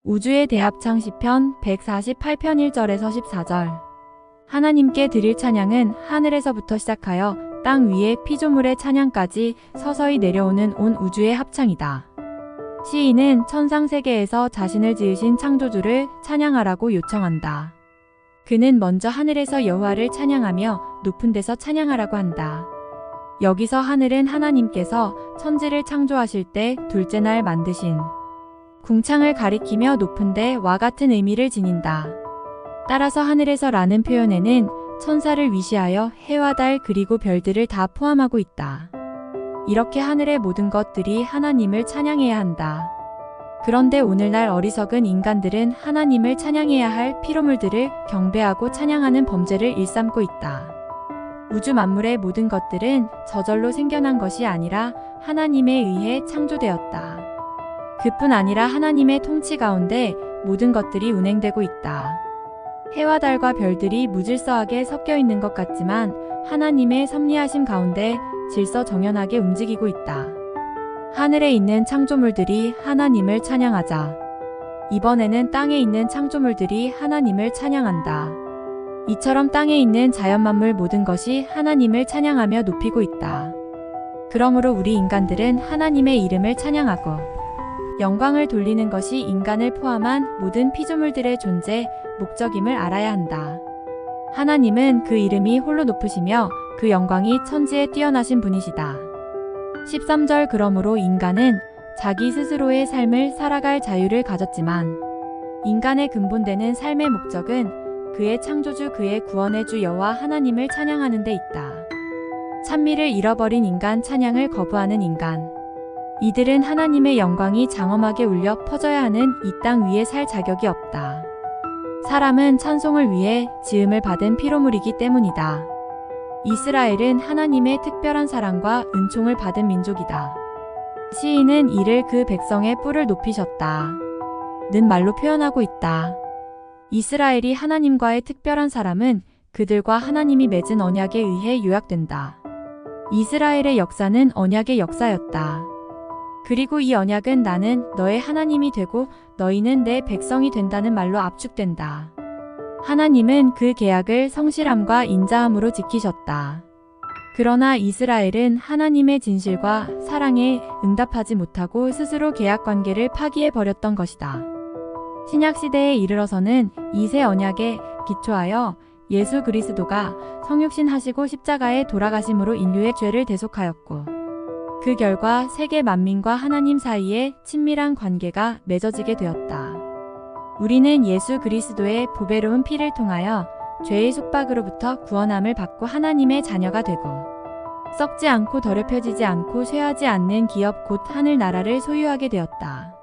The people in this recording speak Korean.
우주의 대합창 시편 148편 1절에서 14절. 하나님께 드릴 찬양은 하늘에서부터 시작하여 땅 위의 피조물의 찬양까지 서서히 내려오는 온 우주의 합창이다. 시인은 천상세계에서 자신을 지으신 창조주를 찬양하라고 요청한다. 그는 먼저 하늘에서 여호와를 찬양하며 높은 데서 찬양하라고 한다. 여기서 하늘은 하나님께서 천지를 창조하실 때 둘째 날 만드신 궁창을 가리키며 높은 데와 같은 의미를 지닌다. 따라서 하늘에서 라는 표현에는 천사를 위시하여 해와 달 그리고 별들을 다 포함하고 있다. 이렇게 하늘의 모든 것들이 하나님을 찬양해야 한다. 그런데 오늘날 어리석은 인간들은 하나님을 찬양해야 할 피조물들을 경배하고 찬양하는 범죄를 일삼고 있다. 우주 만물의 모든 것들은 저절로 생겨난 것이 아니라 하나님에 의해 창조되었다. 그뿐 아니라 하나님의 통치 가운데 모든 것들이 운행되고 있다. 해와 달과 별들이 무질서하게 섞여 있는 것 같지만 하나님의 섭리하심 가운데 질서정연하게 움직이고 있다. 하늘에 있는 창조물들이 하나님을 찬양하자. 이번에는 땅에 있는 창조물들이 하나님을 찬양한다. 이처럼 땅에 있는 자연만물 모든 것이 하나님을 찬양하며 높이고 있다. 그러므로 우리 인간들은 하나님의 이름을 찬양하고 영광을 돌리는 것이 인간을 포함한 모든 피조물들의 존재, 목적임을 알아야 한다. 하나님은 그 이름이 홀로 높으시며 그 영광이 천지에 뛰어나신 분이시다. 13절. 그러므로 인간은 자기 스스로의 삶을 살아갈 자유를 가졌지만 인간의 근본되는 삶의 목적은 그의 창조주 그의 구원의 주 여호와 하나님을 찬양하는 데 있다. 찬미를 잃어버린 인간, 찬양을 거부하는 인간. 이들은 하나님의 영광이 장엄하게 울려 퍼져야 하는 이 땅 위에 살 자격이 없다. 사람은 찬송을 위해 지음을 받은 피조물이기 때문이다. 이스라엘은 하나님의 특별한 사랑과 은총을 받은 민족이다. 시인은 이를 그 백성의 뿔을 높이셨다 는 말로 표현하고 있다. 이스라엘이 하나님과의 특별한 사람은 그들과 하나님이 맺은 언약에 의해 요약된다. 이스라엘의 역사는 언약의 역사였다. 그리고 이 언약은 나는 너의 하나님이 되고 너희는 내 백성이 된다는 말로 압축된다. 하나님은 그 계약을 성실함과 인자함으로 지키셨다. 그러나 이스라엘은 하나님의 진실과 사랑에 응답하지 못하고 스스로 계약 관계를 파기해버렸던 것이다. 신약시대에 이르러서는 이 새 언약에 기초하여 예수 그리스도가 성육신 하시고 십자가에 돌아가심으로 인류의 죄를 대속하였고 그 결과 세계 만민과 하나님 사이에 친밀한 관계가 맺어지게 되었다. 우리는 예수 그리스도의 보배로운 피를 통하여 죄의 속박으로부터 구원함을 받고 하나님의 자녀가 되고 썩지 않고 더럽혀지지 않고 쇠하지 않는 기업 곧 하늘나라를 소유하게 되었다.